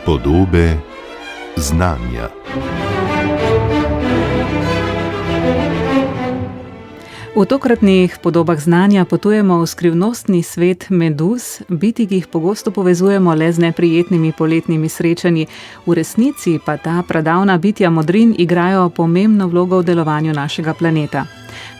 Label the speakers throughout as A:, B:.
A: Podobe znanja.
B: V tokratnih podobah znanja potujemo v skrivnostni svet meduz, bitij, ki jih pogosto povezujemo le z neprijetnimi poletnimi srečanji. V resnici pa ta pradavna bitja modrin igrajo pomembno vlogo v delovanju našega planeta.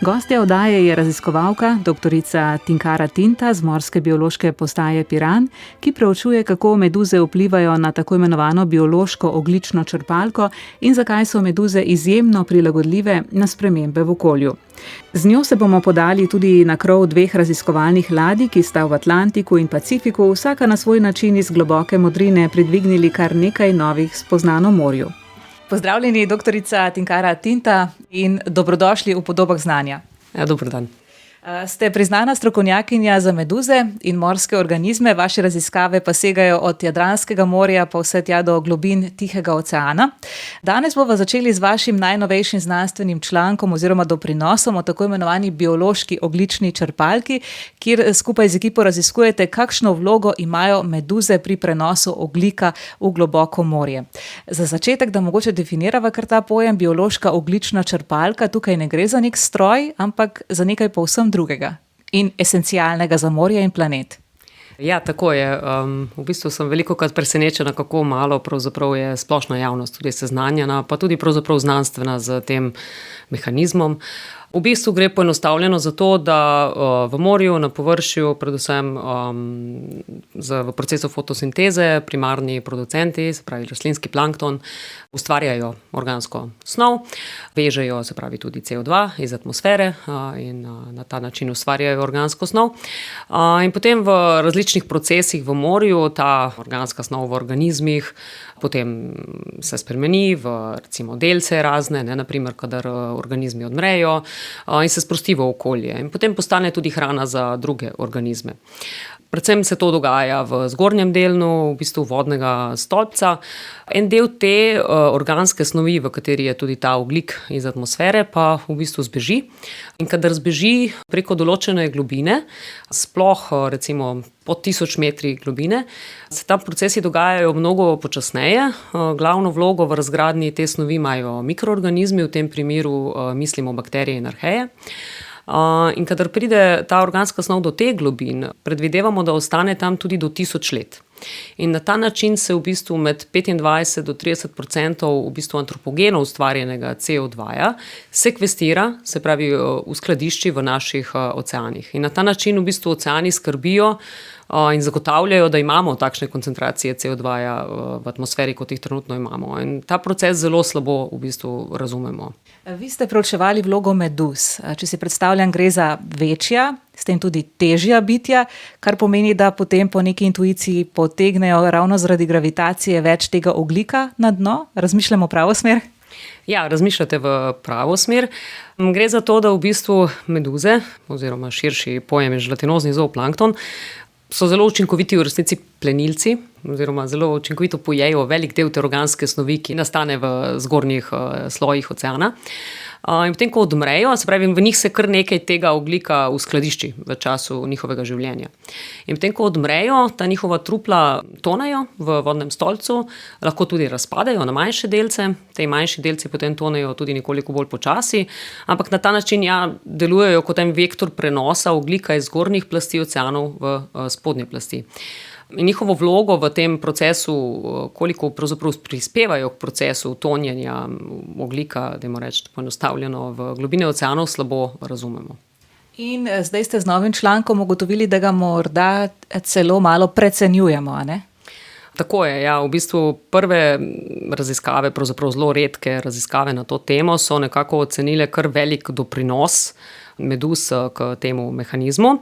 B: Gostja oddaje je raziskovalka doktorica Tinkara Tinta z Morske biološke postaje Piran, ki preučuje, kako meduze vplivajo na tako imenovano biološko ogljično črpalko in zakaj so meduze izjemno prilagodljive na spremembe v okolju. Z njo se bomo podali tudi na krov dveh raziskovalnih ladij, ki sta v Atlantiku in Pacifiku vsaka na svoj način iz globoke modrine pridvignili kar nekaj novih spoznanj o morju. Pozdravljeni, doktorica Tinkara Tinta, in dobrodošli v podobah znanja.
C: Dober dan.
B: Ste priznana strokovnjakinja za meduze in morske organizme, vaše raziskave pa segajo od Jadranskega morja pa vse tja do globin Tihega oceana. Danes bomo začeli z vašim najnovejšim znanstvenim člankom oziroma doprinosom o tako imenovani biološki ogljični črpalki, kjer skupaj z ekipo raziskujete, kakšno vlogo imajo meduze pri prenosu ogljika v globoko morje. Za začetek, da mogoče definirava kar ta pojem biološka ogljična črpalka, tukaj ne gre za nek stroj, ampak za nekaj povsem drugega in esencialnega za morje in planet.
C: Ja, tako je. V bistvu sem velikokrat presenečena, kako malo pravzaprav je splošna javnost tudi seznanjena, pa tudi pravzaprav znanstvena z tem mehanizmom. V bistvu gre poenostavljeno za to, da v morju, na površju, predvsem v procesu fotosinteze, primarni producenti, se pravi rastlinski plankton, ustvarjajo organsko snov, vežejo, se pravi tudi CO2 iz atmosfere in na ta način ustvarjajo organsko snov. In potem v različnih procesih v morju ta organska snov v organizmih potem se spremeni v recimo delce razne, naprimer, kadar organizmi odmrejo, in se sprosti v okolje in potem postane tudi hrana za druge organizme. Predvsem se to dogaja v zgornjem delu, v bistvu vodnega stolpca. En del te organske snovi, v kateri je tudi ta ogljik iz atmosfere, pa v bistvu zbeži. In kadar zbeži preko določene globine, sploh recimo pod 1000 metri globine, se tam procesi dogajajo mnogo počasneje. Glavno vlogo v razgradnji te snovi imajo mikroorganizmi, v tem primeru mislimo bakterije in arheje. In kadar pride ta organska snov do teh globin, predvidevamo, da ostane tam tudi do 1000 let. In na ta način se v bistvu med 25 do 30% v bistvu antropogeno ustvarjenega CO2 sekvestira, se pravi v skladišči v naših oceanih. In na ta način v bistvu oceani skrbijo in zagotavljajo, da imamo takšne koncentracije CO2 v atmosferi, kot jih trenutno imamo. In ta proces zelo slabo v bistvu razumemo.
B: Vi ste preučevali vlogo meduz. Če si predstavljam, gre za večja, s tem tudi težja bitja, kar pomeni, da potem po neki intuiciji potegnejo ravno zaradi gravitacije več tega ogljika na dno. Razmišljamo v pravo smer?
C: Ja, razmišljate v pravo smer. Gre za to, da v bistvu meduze, oziroma širši pojem je želatinozni zooplankton, so zelo učinkoviti v resnici plenilci, oziroma zelo učinkovito pojejo velik del te organske snovi, ki nastane v zgornjih slojih oceana. In potem, ko odmrejo, se pravi, v njih se kar nekaj tega ogljika uskladišči v času njihovega življenja. In potem, ko odmrejo, ta njihova trupla tonejo v vodnem stolpcu, lahko tudi razpadejo na manjše delce, te manjši delci potem tonejo tudi nekoliko bolj počasi, ampak na ta način delujejo kot en vektor prenosa ogljika iz zgornjih plasti oceanov v spodnje plasti. In njihovo vlogo v tem procesu, koliko pravzaprav prispevajo k procesu tonjenja ogljika, dajmo reči poenostavljeno, v globine oceanov, slabo razumemo.
B: In zdaj ste z novim člankom ugotovili, da ga morda celo malo precenjujemo, a ne?
C: Tako je, ja, v bistvu prve raziskave, pravzaprav zelo redke raziskave na to temo, so nekako ocenile kar velik doprinos meduz k temu mehanizmu.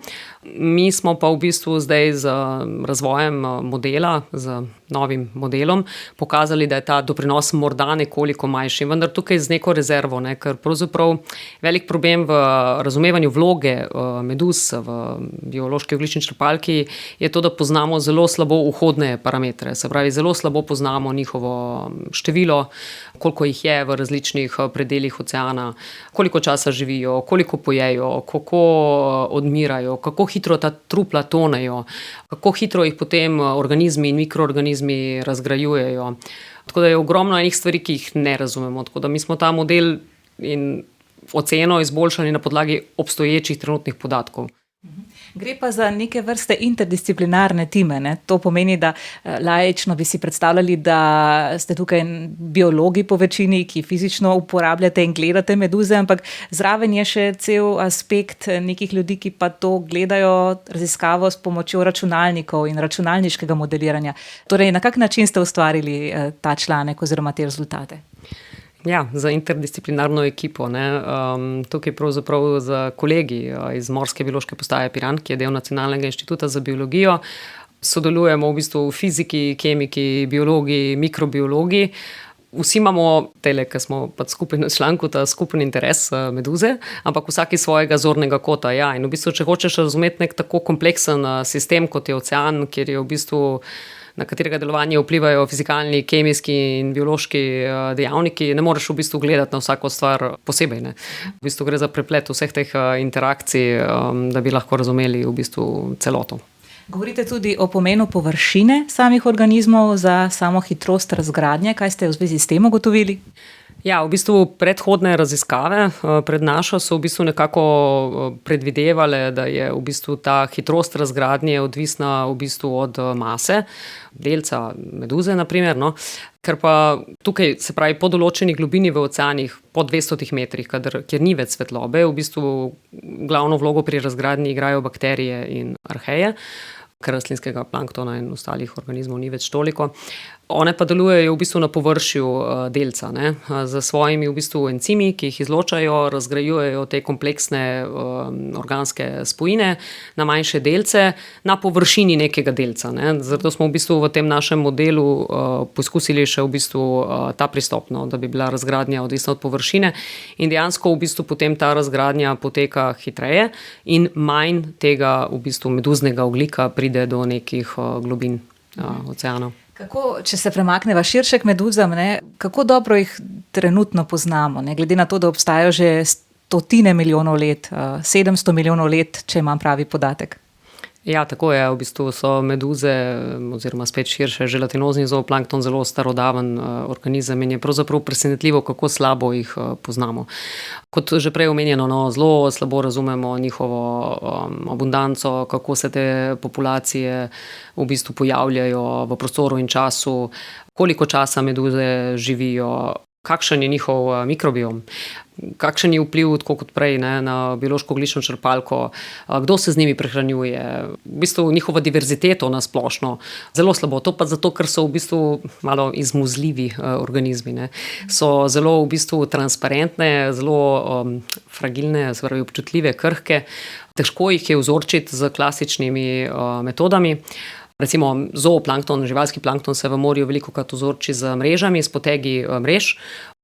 C: Mi smo pa v bistvu zdaj z razvojem modela, z novim modelom, pokazali, da je ta doprinos morda nekoliko manjši, vendar tukaj z neko rezervo, ker pravzaprav velik problem v razumevanju vloge meduz v biološki ogljični črpalki je to, da poznamo zelo slabo vhodne parametre, se pravi, zelo slabo poznamo njihovo število, koliko jih je v različnih predelih oceana, koliko časa živijo, koliko pojejo, umrejo, kako odmirajo, kako hitro ta trupla tonejo, kako hitro jih potem organizmi in mikroorganizmi razgrajujejo. Tako da je ogromno enih stvari, ki jih ne razumemo. Tako da mi smo ta model in oceno izboljšali na podlagi obstoječih trenutnih podatkov.
B: Gre pa za neke vrste interdisciplinarne time, ne? To pomeni, da laično bi si predstavljali, da ste tukaj biologi po večini, ki fizično uporabljate in gledate meduze, ampak zraven je še cel aspekt nekih ljudi, ki pa to gledajo raziskavo s pomočjo računalnikov in računalniškega modeliranja. Torej, na kak način ste ustvarili ta članek oziroma te rezultate?
C: Ja, za interdisciplinarno ekipo. Tukaj pravzaprav z kolegi iz Morske biološke postaje Piran, ki je del Nacionalnega inštituta za biologijo. Sodelujemo v bistvu fiziki, kemiki, biologi, mikrobiologi. Vsi imamo, ki smo skupaj na članku, ta skupen interes meduze, ampak vsak iz svojega zornega kota. Ja. In v bistvu, če hočeš razumeti nek tako kompleksen sistem, kot je ocean, kjer je v bistvu na katerega delovanje vplivajo fizikalni, kemijski in biološki dejavniki, ne moreš v bistvu gledati na vsako stvar posebej. Ne. V bistvu gre za preplet vseh teh interakcij, da bi lahko razumeli v bistvu celoto.
B: Govorite tudi o pomenu površine samih organizmov za samo hitrost razgradnje. Kaj ste v zvezi s tem ugotovili?
C: Ja, v bistvu predhodne raziskave pred našo so v bistvu nekako predvidevale, da je v bistvu ta hitrost razgradnje odvisna v bistvu od mase delca meduze, naprimer, no. Ker pa tukaj, se pravi, po določeni globini v oceanih, po 200 metrih, kjer ni več svetlobe, v bistvu glavno vlogo pri razgradnji igrajo bakterije in arheje, ker rastlinskega planktona in ostalih organizmov ni več toliko. One pa delujejo v bistvu na površju delca, ne, z svojimi v bistvu encimi, ki jih izločajo, razgrajujejo te kompleksne organske spojine na manjše delce na površini nekega delca. Ne. Zato smo v bistvu v tem našem modelu poskusili še v bistvu ta pristop, no, da bi bila razgradnja odvisna od površine in dejansko v bistvu potem ta razgradnja poteka hitreje in manj tega v bistvu meduznega ogljika pride do nekih globin oceanov.
B: Kako, če se premakneva širše k meduzam, ne, kako dobro jih trenutno poznamo, ne, glede na to, da obstajajo že 100 milijonov let, 700 milijonov let, če imam pravi podatek?
C: Ja, tako je. V bistvu so meduze, oziroma spet širše, želatinozni zooplankton zelo starodaven organizem in je pravzaprav presenetljivo, kako slabo jih poznamo. Kot že prej omenjeno, no, zelo slabo razumemo njihovo abundanco, kako se te populacije v bistvu pojavljajo v prostoru in času, koliko časa meduze živijo, kakšen je njihov mikrobiom, kakšen je vpliv, tako kot prej, ne, na biološko-ogljično črpalko, kdo se z njimi prehranjuje, v bistvu njihova diverziteto na splošno, zelo slabo. To pa zato, ker so v bistvu malo izmuzljivi organizmi, ne. So zelo v bistvu transparentne, zelo fragilne, se pravi občutljive, krhke. Težko jih je vzorčiti z klasičnimi metodami. Recimo zooplankton, živalski plankton se v morju velikokrat vzorči z mrežami, s potegi mrež,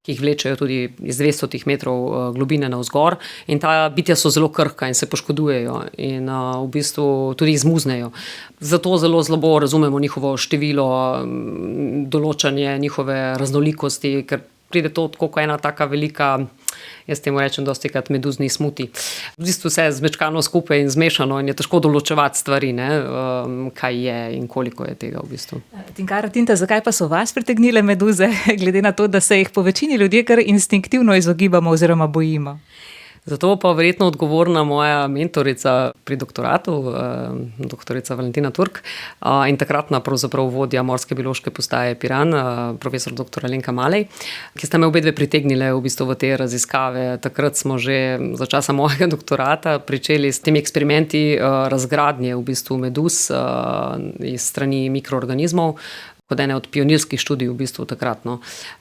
C: ki jih vlečejo tudi iz 200 metrov globine navzgor in ta bitja so zelo krhka in se poškodujejo in v bistvu tudi izmuznejo. Zato zelo slabo razumemo njihovo število, določanje njihove raznolikosti, ker pride to tako kot ena taka velika, jaz temu rečem dostikrat meduzni smuti. V bistvu vse je zmečkano skupaj in zmešano in je težko določevati stvari, ne, kaj je in koliko je tega v bistvu.
B: Tinkara Tinta, zakaj pa so vas pritegnile meduze, glede na to, da se jih po večini ljudje kar instinktivno izogibamo oziroma bojimo?
C: Zato pa verjetno odgovorna moja mentorica pri doktoratu, doktorica Valentina Turk, in takratna pravzaprav vodja Morske biološke postaje Piran, profesor dr. Alenka Malej, ki sta me obedve pritegnile v bistvu v te raziskave. Takrat smo že za časa mojega doktorata pričeli s temi eksperimenti razgradnje v bistvu meduz iz strani mikroorganizmov, kot ene od pionirskih študij v bistvu takratno.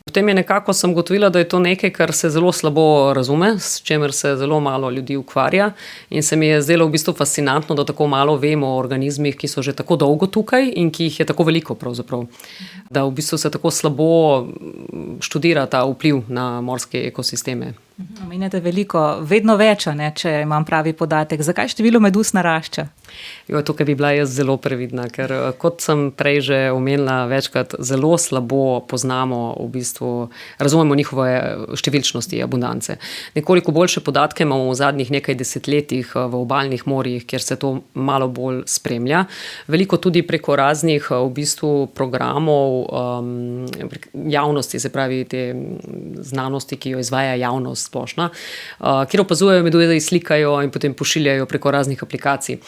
C: Potem je nekako sem ugotovila, da je to nekaj, kar se zelo slabo razume, s čemer se zelo malo ljudi ukvarja in se mi je zdelo v bistvu fascinantno, da tako malo vemo o organizmih, ki so že tako dolgo tukaj in ki jih je tako veliko pravzaprav. Da v bistvu se tako slabo študira ta vpliv na morske ekosisteme.
B: Omenjate veliko, vedno več, ne, če imam pravi podatek. Zakaj število meduz narašča?
C: Tukaj bi bila jaz zelo previdna, ker kot sem prej že omenila večkrat, zelo slabo poznamo razumemo njihove številčnosti, abundance. Nekoliko boljše podatke imamo v zadnjih nekaj desetletjih v obalnih morjih, kjer se to malo bolj spremlja. Veliko tudi preko raznih programov javnosti, se pravi te znanosti, ki jo izvaja javnost splošna, kjer opazujejo meduze, slikajo in potem pošiljajo preko raznih aplikacij.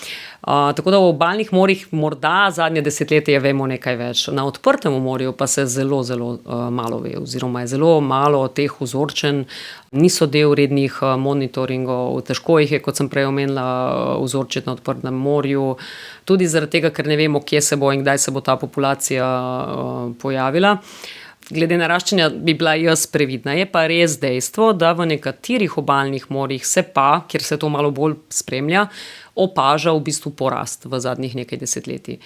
C: Tako da v obalnih morjih morda zadnje desetletje vemo nekaj več. Na odprtem morju pa se zelo, zelo malo ve, oziroma je zelo malo teh vzorčenj, niso del rednih monitoringov, težko jih je, kot sem prej omenila, vzorčiti na odprtem morju, tudi zaradi tega, ker ne vemo, kje se bo in kdaj se bo ta populacija pojavila. Glede naraščanja bi bila jaz previdna. Je pa res dejstvo, da v nekaterih obalnih morjih se pa, kjer se to malo bolj spremlja, opaža porast v zadnjih nekaj desetletij.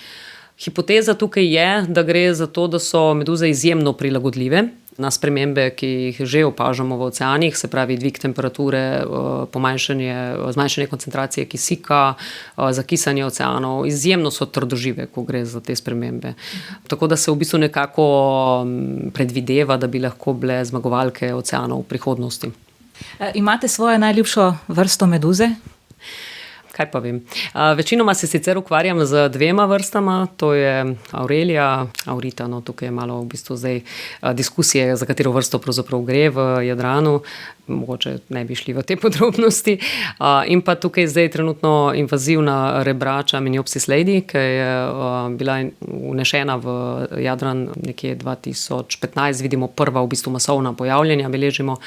C: Hipoteza tukaj je, da gre za to, da so meduze izjemno prilagodljive na spremembe, ki jih že opažamo v oceanih, se pravi dvig temperature, zmanjšanje koncentracije kisika, zakisanje oceanov. Izjemno so trdožive, ko gre za te spremembe. Tako da se v bistvu nekako predvideva, da bi lahko bile zmagovalke oceanov v prihodnosti.
B: Imate svojo najljubšo vrsto meduze?
C: Kaj pa vem. Večinoma se sicer ukvarjam z dvema vrstama, to je Aurelia, Aurita, no tukaj je malo v bistvu zdaj diskusije, za katero vrsto pravzaprav gre v Jadranu, mogoče ne bi šli v te podrobnosti. In pa tukaj zdaj trenutno invazivna rebrača Meniopsis lady, ki je bila vnešena v Jadran nekje 2015, vidimo prva v bistvu masovna pojavljanja, beležimo.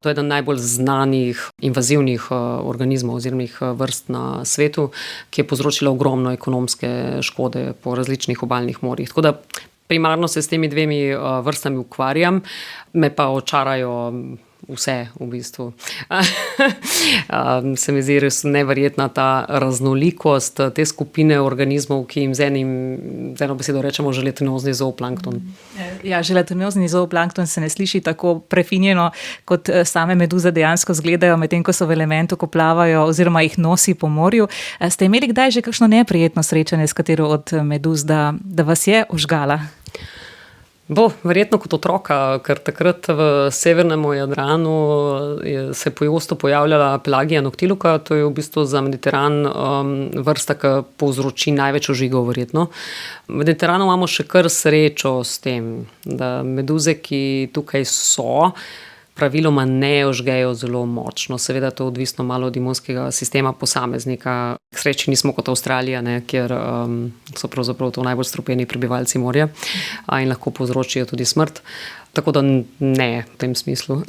C: To je eden najbolj znanih invazivnih organizmov oziroma vrst na svetu, ki je povzročila ogromno ekonomske škode po različnih obalnih morjih. Tako da primarno se s temi dvemi vrstami ukvarjam, me pa očarajo vse v bistvu. Se mi zdi res neverjetna ta raznolikost te skupine organizmov, ki jim z eno besedo rečemo želatinozni zooplankton.
B: Ja, želatinozni zooplankton se ne sliši tako prefinjeno, kot same meduze dejansko izgledajo, medtem ko so v elementu, ko plavajo oziroma jih nosi po morju. Ste imeli kdaj že kakšno neprijetno srečanje s katero od meduz, da vas je ožgala?
C: Verjetno kot otroka, ker takrat v severnem Jadranu se pogosto pojavljala Pelagia noctiluca, to je v bistvu za Mediteran vrsta, ki povzroči največ ožigov verjetno. V Mediteranu imamo še kar srečo s tem, da meduze, ki tukaj so, praviloma ne ožgejo zelo močno. Seveda to odvisno malo od imunskega sistema posameznika. K sreči nismo kot Avstralija, kjer so pravzaprav to najbolj strupeni prebivalci morja in lahko povzročijo tudi smrt. Tako da ne v tem smislu.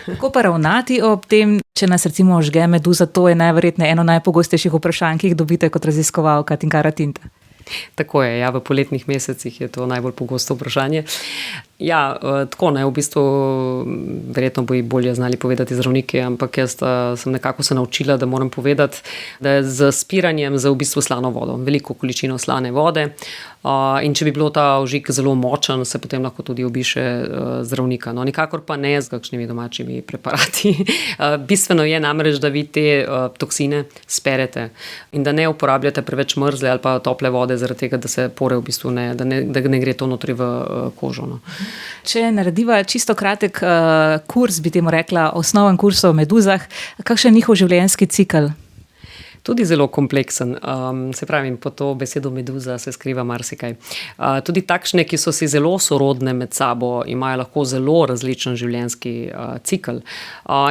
B: Kako pa ravnati ob tem, če nas recimo ožge meduza? To je najverjetneje eno najpogostejših vprašanj, ki jih dobite kot raziskovalka Tinkara Tinta.
C: Tako je, v poletnih mesecih je to najbolj pogosto vprašanje. Tako v bistvu verjetno bi bolje znali povedati zdravniki, ampak jaz sem nekako se naučila, da moram povedati, da je z spiranjem za v bistvu slano vodo, veliko količino slane vode, in če bi bilo ta ožig zelo močen, se potem lahko tudi obiše zdravnika. No, nikakor pa ne z kakšnimi domačimi preparati. Bistveno je namreč, da vi te toksine sperete in da ne uporabljate preveč mrzle ali pa tople vode, zaradi tega, da se pore v bistvu da ne gre to notri v kožo. No.
B: Če narediva čisto kratek kurs, bi temu rekla, osnoven kurs o meduzah, kakšen je njihov življenjski cikel?
C: Tudi zelo kompleksen. Se pravi, pod to besedo meduza se skriva marsikaj. Tudi takšne, ki so si zelo sorodne med sabo, imajo lahko zelo različen življenjski cikel.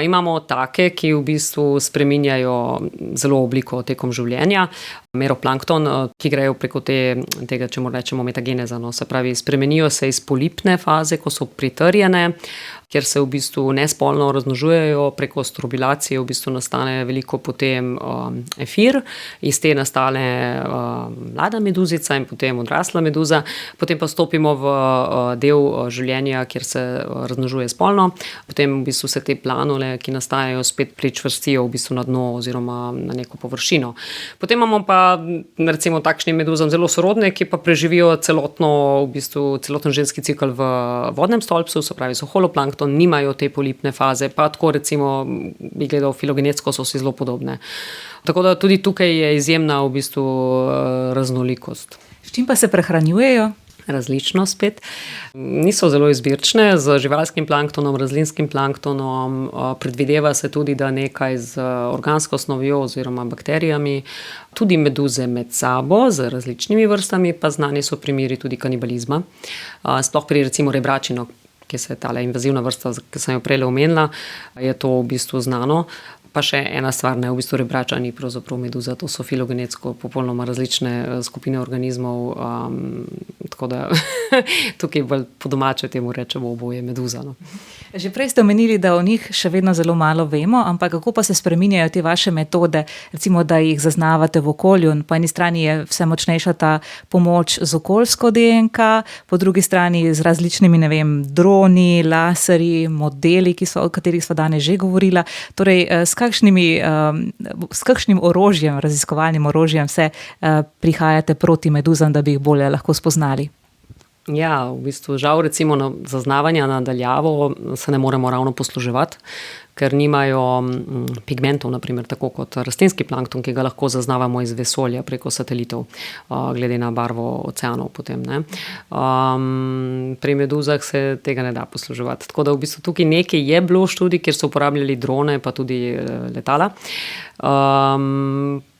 C: Imamo take, ki v bistvu spreminjajo zelo obliko tekom življenja. Meroplankton, ki grejo preko tega, čemu rečemo metageneza. No, se pravi, spremenijo se iz polipne faze, ko so pritrjene, kjer se v bistvu nespolno razmnožujejo, preko strobilacije v bistvu nastane veliko potem efir, iz te nastane mlada meduzica in potem odrasla meduza, potem pa stopimo v del življenja, kjer se razmnožuje spolno, potem v bistvu se te planule, ki nastajajo, spet pričvrstijo v bistvu na dno oziroma na neko površino. Potem imamo pa pa recimo takšnim meduzam zelo sorodne, ki pa preživijo celoten ženski cikel v vodnem stolpcu, se pravi so holoplankton, nimajo te polipne faze, pa tako recimo bi gledal filogenetsko, so si zelo podobne. Tako da tudi tukaj je izjemna v bistvu raznolikost.
B: S čim pa se prehranjujejo?
C: Različno spet. Niso zelo izbirčne, z živalskim planktonom, rastlinskim planktonom, predvideva se tudi, da nekaj z organsko snovjo oziroma bakterijami, tudi meduze med sabo z različnimi vrstami, pa znani so primeri tudi kanibalizma. Sploh pri recimo rebračinu, ki se je tale invazivna vrsta, ki sem jo prej omenila, je to v bistvu znano. Pa še ena stvar, v bistvu rebrača ni pravzaprav meduza, to so filogenetsko popolnoma različne skupine organizmov, tako da tukaj bolj po domače temu rečemo oboje meduza. No.
B: Že prej ste omenili, da o njih še vedno zelo malo vemo, ampak kako pa se spreminjajo te vaše metode, recimo, da jih zaznavate v okolju? Po eni strani je vse močnejša ta pomoč z okoljsko DNK, po drugi strani z različnimi, droni, laserji, modeli, o katerih sva danes že govorila. Torej, s kakšnim orožjem, raziskovalnim orožjem se prihajate proti meduzam, da bi jih bolje lahko spoznali?
C: Ja, v bistvu žal recimo zaznavanja na daljavo se ne moremo ravno posluževati, ker nimajo pigmentov, naprimer tako kot rastlinski plankton, ki ga lahko zaznavamo iz vesolja preko satelitov, glede na barvo oceanov potem. Ne. Pri meduzah se tega ne da posluževati. Tako da v bistvu tukaj nekaj je bilo študij, kjer so uporabljali drone pa tudi letala.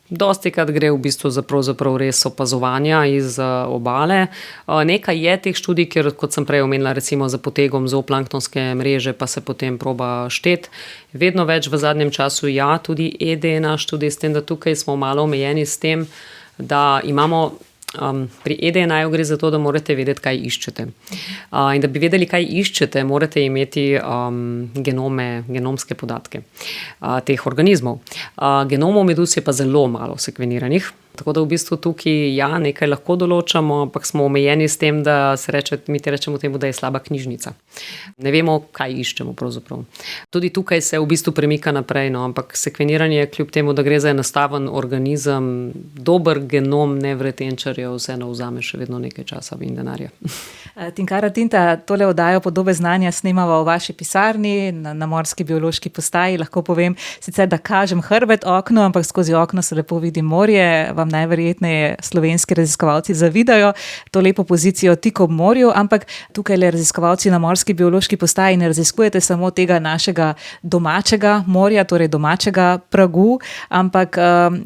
C: Dostikrat gre v bistvu za pravzaprav res opazovanja iz obale. Nekaj je teh študij, kjer, kot sem prej omenila, recimo za potegom zooplanktonske mreže, pa se potem proba štet. Vedno več v zadnjem času, tudi EDNA študij, s tem, da tukaj smo malo omejeni s tem, da imamo pri EDNA-ju gre za to, da morate vedeti, kaj iščete. In da bi vedeli, kaj iščete, morate imeti genomske podatke teh organizmov. Genomov meduz je pa zelo malo sekveniranih, tako da v bistvu tukaj nekaj lahko določamo, ampak smo omejeni s tem, da mi rečemo temu, da je slaba knjižnica. Ne vemo, kaj iščemo pravzaprav. Tudi tukaj se v bistvu premika naprej, ampak sekveniranje kljub temu, da gre za enostaven organizem, dober genom nevretenčarjev, vseeno vzame še vedno nekaj časa in denarja.
B: Tinkara Tinta, tole oddajo Podobe znanja snemava v vaši pisarni na Morski biološki postaji. Lahko povem sicer, da kažem hrbet okno, ampak skozi okno se lepo vidi morje. Vam najverjetneje slovenski raziskovalci zavidajo to lepo pozicijo tik ob morju, ampak tukaj le raziskovalci na Morski biološki postaji ne raziskujete samo tega našega domačega morja, torej domačega pragu, ampak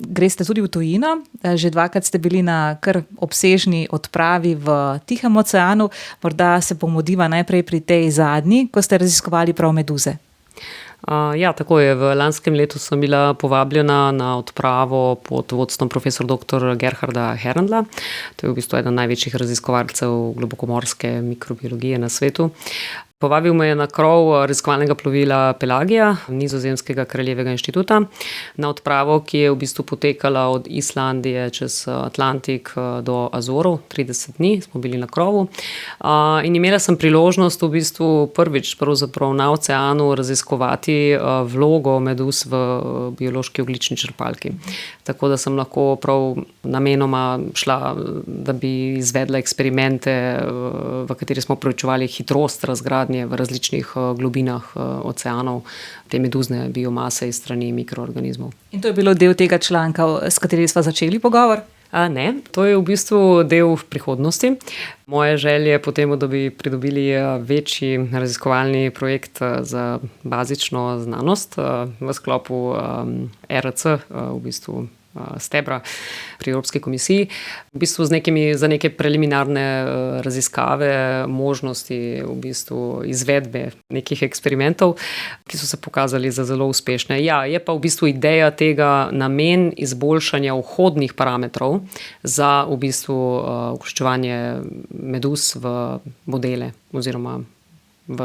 B: greste tudi v tujino. Že 2-krat ste bili na kar obsežni odpravi v Tihem oceanu. Morda se pomodiva najprej pri tej zadnji, ko ste raziskovali prav meduze.
C: Tako je. V lanskem letu sem bila povabljena na odpravo pod vodstvom profesor dr. Gerharda Herndla. To je v bistvu eden največjih raziskovalcev globokomorske mikrobiologije na svetu. Povabil me je na krov raziskovalnega plovila Pelagija, nizozemskega kraljevega inštituta, na odpravo, ki je v bistvu potekala od Islandije čez Atlantik do Azorov, 30 dni smo bili na krovu. In imela sem priložnost v bistvu prvič pravzaprav na oceanu raziskovati vlogo meduz v biološki ogljični črpalki. Tako da sem lahko prav namenoma šla, da bi izvedla eksperimente, v kateri smo preučevali hitrost razgradnje v različnih globinah oceanov, te meduzne biomase iz strani mikroorganizmov.
B: In to je bilo del tega članka, s katerim sva začeli pogovor?
C: Ne, to je v bistvu del prihodnosti. Moje želje potem, da bi pridobili večji raziskovalni projekt za bazično znanost v sklopu ERC, v bistvu stebra pri Evropski komisiji, v bistvu za neke preliminarne raziskave, možnosti v bistvu izvedbe nekih eksperimentov, ki so se pokazali za zelo uspešne. Je pa v bistvu ideja tega namen izboljšanja vhodnih parametrov za v bistvu vključevanje meduz v modele oziroma v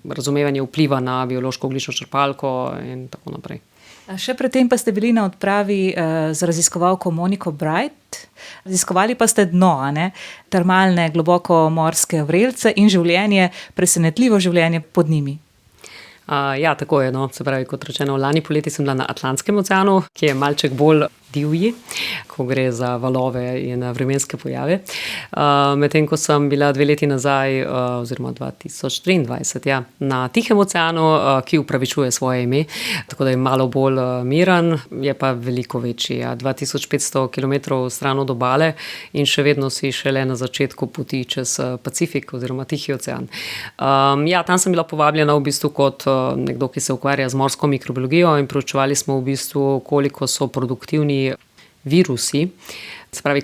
C: razumevanje vpliva na biološko ogljično črpalko in tako naprej.
B: Še predtem pa ste bili na odpravi z raziskovalko Moniko Bright. Raziskovali pa ste dno, termalne globokomorske vrelce in presenetljivo življenje pod njimi.
C: Tako je. Se pravi, kot rečeno, lani poleti sem bila na Atlantskem oceanu, ki je malček bolj divji, ko gre za valove in vremenske pojave. Medtem ko sem bila 2 leti nazaj, oziroma 2023, ja, na Tihem oceanu, ki upravičuje svoje ime, tako da je malo bolj miren, je pa veliko večji, ja, 2500 km stran od obale in še vedno si šele na začetku poti čez Pacifik oziroma Tihi ocean. Ja, tam sem bila povabljena v bistvu kot nekdo, ki se ukvarja z morsko mikrobiologijo in proučevali smo v bistvu, koliko so produktivni virusi, se pravi,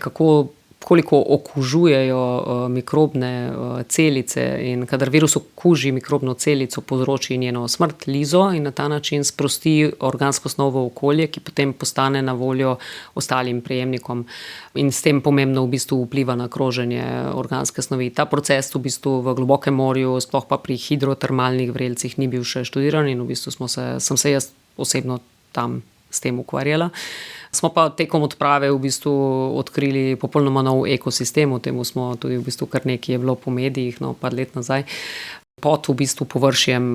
C: koliko okužujejo mikrobne celice in kadar virus okuži mikrobno celico, povzroči njeno smrt, lizo in na ta način sprosti organsko snov v okolje, ki potem postane na voljo ostalim prejemnikom in s tem pomembno v bistvu vpliva na kroženje organske snovi. Ta proces v bistvu v globokem morju, sploh pa pri hidrotermalnih vrelcih ni bil še študiran in v bistvu sem se jaz osebno tam s tem ukvarjala. Smo pa tekom odprave v bistvu odkrili popolnoma nov ekosistem, o tem smo tudi v bistvu kar nekaj je bilo po medijih, par let nazaj, pod v bistvu površjem,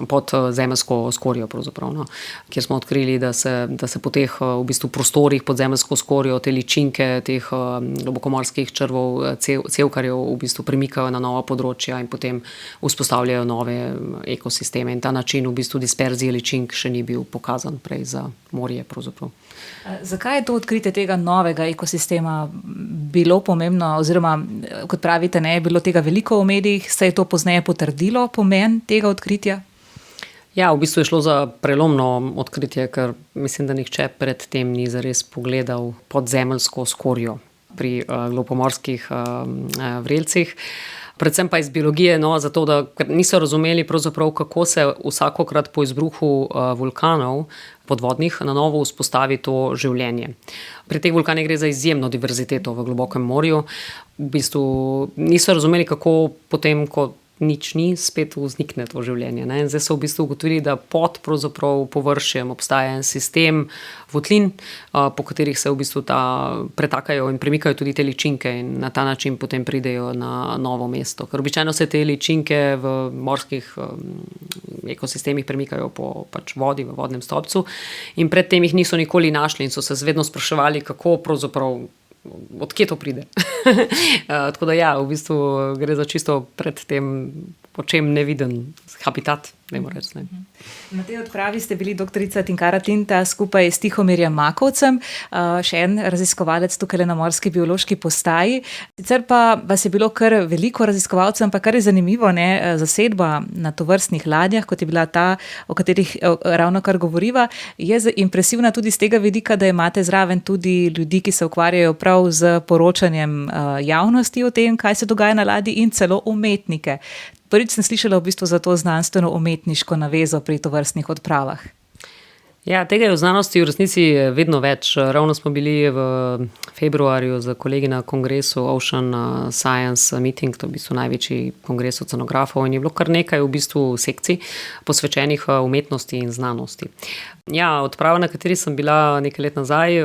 C: pod zemeljsko skorjo pravzaprav, kjer smo odkrili, da se po teh v bistvu prostorih pod zemeljsko skorjo te ličinke, teh globokomorskih črvov, cevkarjev v bistvu premikajo na nova področja in potem vzpostavljajo nove ekosisteme in ta način v bistvu disperzije ličink še ni bil pokazan prej za morje pravzaprav.
D: Zakaj je to odkritje tega novega ekosistema bilo pomembno, oziroma, kot pravite, ne je bilo tega veliko v medijih, se je to pozneje potrdilo pomen tega odkritja?
C: Ja, v bistvu je šlo za prelomno odkritje, ker mislim, da nihče pred tem ni zares pogledal pod zemeljsko skorjo pri globomorskih vrelcih. Predvsem pa iz biologije, zato da niso razumeli pravzaprav, kako se vsakokrat po izbruhu vulkanov podvodnih na novo vzpostavi to življenje. Pri teh vulkanih gre za izjemno diverziteto v globokem morju. V bistvu niso razumeli, kako potem, ko nič ni, spet vznikne to življenje. In zdaj so v bistvu ugotovili, da pod pravzaprav površjem obstaja en sistem votlin, po katerih se v bistvu pretakajo in premikajo tudi te ličinke in na ta način potem pridejo na novo mesto. Ker običajno se te ličinke v morskih ekosistemih premikajo po vodi, v vodnem stolpcu in predtem jih niso nikoli našli in so se vedno spraševali, kako pravzaprav odkje to pride. Tako da ja, v bistvu gre za čisto pred tem očem neviden habitat, ne more reči.
D: Na tej odpravi ste bili doktorica Tinkara Tinta skupaj s Tihomirjem Makovcem, še en raziskovalec tukaj na Morski biološki postaji. Sicer pa vas je bilo kar veliko raziskovalcev, pa kar je zanimivo, zasedba na tovrstnih ladjah, kot je bila ta, o katerih ravno kar govoriva, je impresivna tudi z tega vidika, da imate zraven tudi ljudi, ki se ukvarjajo prav z poročanjem javnosti o tem, kaj se dogaja na ladji in celo umetnike. Prvič sem slišala v bistvu za to znanstveno-umetniško navezo pri tovrstnih odpravah.
C: Ja, tega je v znanosti v resnici vedno več. Ravno smo bili v februarju z kolegi na kongresu Ocean Science Meeting, to je v bistvu največji kongres oceanografov in je bilo kar nekaj v bistvu sekcij posvečenih umetnosti in znanosti. Ja, odprava, na kateri sem bila nekaj let nazaj,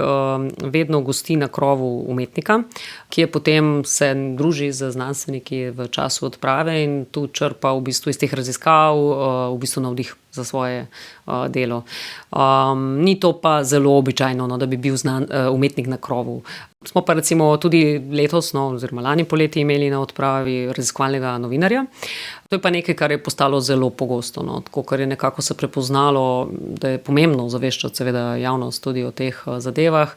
C: vedno gosti na krovu umetnika, ki je potem se druži z znanstveniki v času odprave in tu črpa v bistvu iz teh raziskav v bistvu navdih za svoje delo. Ni to pa zelo običajno, da bi bil umetnik na krovu. Smo pa recimo tudi letos, oziroma lani poleti imeli na odpravi raziskovalnega novinarja. To je pa nekaj, kar je postalo zelo pogosto, tako kar je nekako se prepoznalo, da je pomembno zaveščati seveda javnost tudi o teh zadevah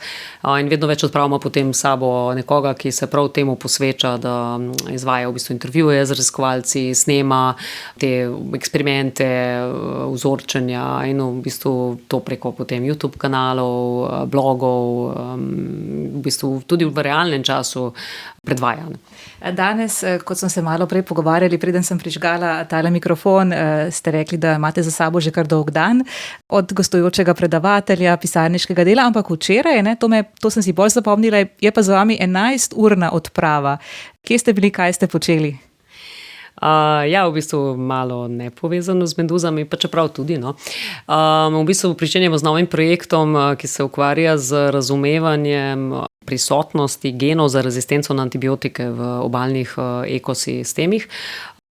C: in vedno več odprav ima potem s sabo nekoga, ki se prav temu posveča, da izvaja v bistvu intervjuje z raziskovalci, snema te eksperimente, vzorčenja in v bistvu to preko potem YouTube kanalov, blogov, v bistvu tudi v realnem času predvaja.
D: Danes, kot sem se malo prej pogovarjali, preden sem prižgala tale mikrofon, ste rekli, da imate za sabo že kar dolg dan od gostujočega predavatelja, pisarniškega dela, ampak včeraj, to sem si bolj zapomnila, je pa za vami 11-urna odprava. Kje ste bili, kaj ste počeli?
C: Ja, v bistvu malo nepovezano z meduzami, pa čeprav tudi. V bistvu pričenjamo z novim projektom, ki se ukvarja z razumevanjem prisotnosti genov za rezistenco na antibiotike v obalnih ekosistemih.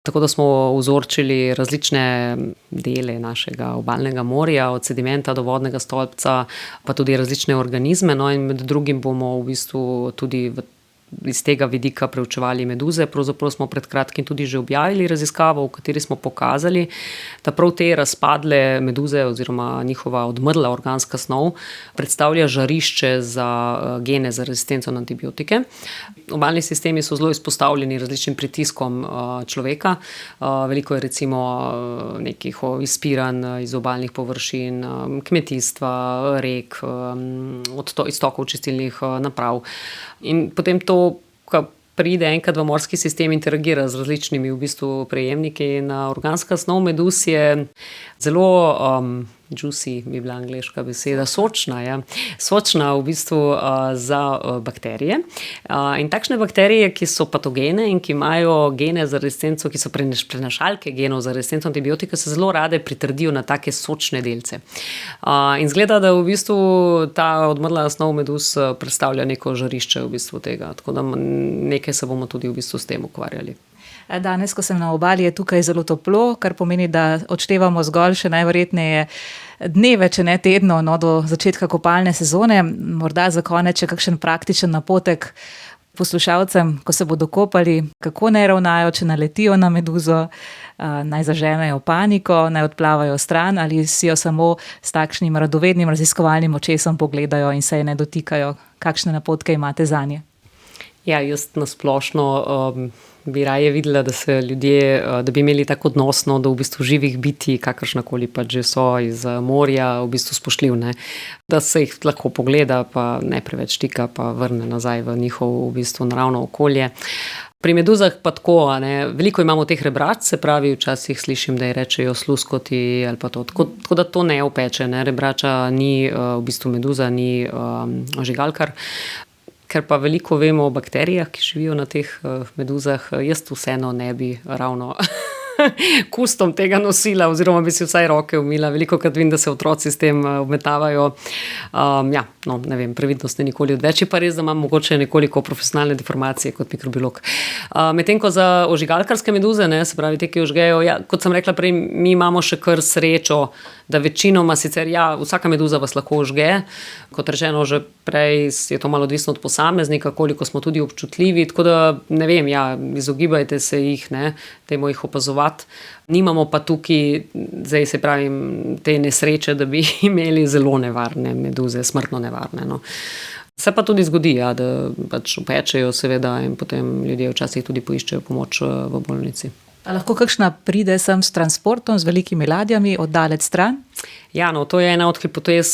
C: Tako da smo vzorčili različne dele našega obalnega morja, od sedimenta do vodnega stolpca, pa tudi različne organizme. No, in med drugim bomo v bistvu tudi iz tega vidika preučevali meduze. Pravzaprav smo pred kratkim tudi že objavili raziskavo, v kateri smo pokazali, da prav te razpadle meduze oziroma njihova odmrla organska snov predstavlja žarišče za gene za rezistenco na antibiotike. Obalni sistemi so zelo izpostavljeni različnim pritiskom človeka. Veliko je recimo nekih izpiranj iz obalnih površin, kmetijstva, rek, iztokov čistilnih naprav. In potem to, ko pride enkrat v morski sistem, interagira z različnimi v bistvu prejemniki. In organska snov meduz je zelo juicy, bi bila angleška beseda, sočna, ja. Sočna v bistvu za bakterije. In takšne bakterije, ki so patogene in ki imajo gene za rezistenco, ki so prenašalke genov za rezistenco antibiotika, se zelo rade pritrdijo na take sočne delce. In zgleda, da v bistvu ta odmrla snov meduz predstavlja neko žarišče v bistvu tega. Tako da nekaj se bomo tudi v bistvu s tem ukvarjali.
D: Danes, ko sem na obali, je tukaj zelo toplo, kar pomeni, da odštevamo zgolj še najverjetneje dneve, če ne tedno, do začetka kopalne sezone. Morda za konec še kakšen praktičen napotek poslušalcem, ko se bodo kopali, kako naj ravnajo, če naletijo na meduzo, naj zaženejo paniko, naj odplavajo stran ali si jo samo s takšnim radovednim raziskovalnim očesom pogledajo in se je ne dotikajo. Kakšne napotke imate zanje?
C: Ja, jaz nasplošno bi raje videla, da se ljudje, da bi imeli tako odnosno do v bistvu živih bitij, kakršnakoli pač že so iz morja, v bistvu spoštljiv, ne. Da se jih lahko pogleda, pa ne preveč tika, pa vrne nazaj v njihov v bistvu naravno okolje. Pri meduzah pa tako, ne, veliko imamo teh rebrač, se pravi, včasih slišim, da ji rečejo sluskoti ali pa to. Tako da to ne opeče, ne. Rebrača ni v bistvu meduza, ni ožigalkar. Ker pa veliko vemo o bakterijah, ki živijo na teh meduzah, jaz vseeno ne bi ravno kustom tega nosila, oziroma bi si vsaj roke umila. Velikokrat vidim, da se otroci s tem obmetavajo. Ne vem, previdnost je nikoli odveč. Je pa res, da imam mogoče nekoliko profesionalne deformacije kot mikrobiolog. Medtem ko za ožigalkarske meduze, ne, se pravi te, ki ožgejo, ja, kot sem rekla prej, mi imamo še kar srečo, da večinoma sicer, ja, vsaka meduza vas lahko ožge. Kot rečeno, že prej je to malo odvisno od posameznika, koliko smo tudi občutljivi, tako da, ne vem, ja, izogibajte se jih, ne, dajmo jih opazovati. Nimamo pa tukaj, zdaj se pravim, te nesreče, da bi imeli zelo nevarne meduze, smrtno nevarne, no. Se pa tudi zgodi, ja, da pač opečejo seveda in potem ljudje včasih tudi poiščejo pomoč v bolnici.
D: A lahko kakšna pride sem s transportom, z velikimi ladjami, oddalec stran?
C: Ja, no, to je ena od hipotez,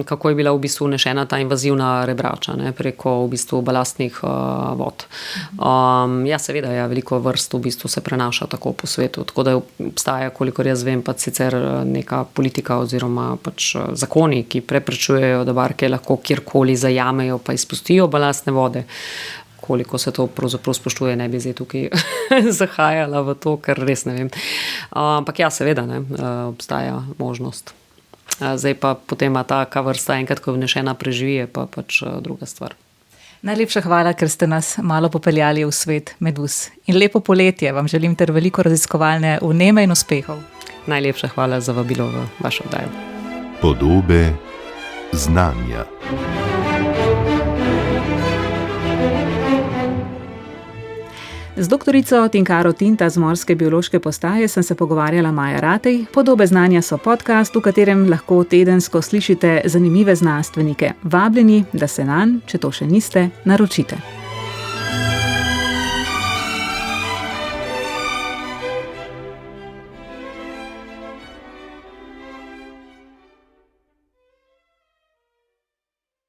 C: kako je bila v bistvu vnešena ta invazivna rebrača, ne, preko v bistvu balastnih vod. Ja, seveda, ja, veliko vrst v bistvu se prenaša tako po svetu, tako da obstaja, kolikor jaz vem, pa sicer neka politika oziroma pač zakoni, ki preprečujejo, da barke lahko kjerkoli zajamejo pa izpustijo balastne vode. Koliko se to pravzaprav spoštuje, ne bi zdaj tukaj zahajala v to, ker res ne vem. Ampak ja, seveda, ne, obstaja možnost. Zdaj pa potem taka vrsta enkrat, ko je vnešena, preživi, pa pač druga stvar.
D: Najlepša hvala, ker ste nas malo popeljali v svet meduz. In lepo poletje vam želim ter veliko raziskovalne vneme in uspehov.
C: Najlepša hvala za vabilo v vašo oddajo.
A: Podobe znanja.
B: Z doktorico Tinkaro Tinta z Morske biološke postaje sem se pogovarjala Maja Ratej. Podobe znanja so podcast, v katerem lahko tedensko slišite zanimive znanstvenike. Vabljeni, da se nanj, če to še niste, naročite.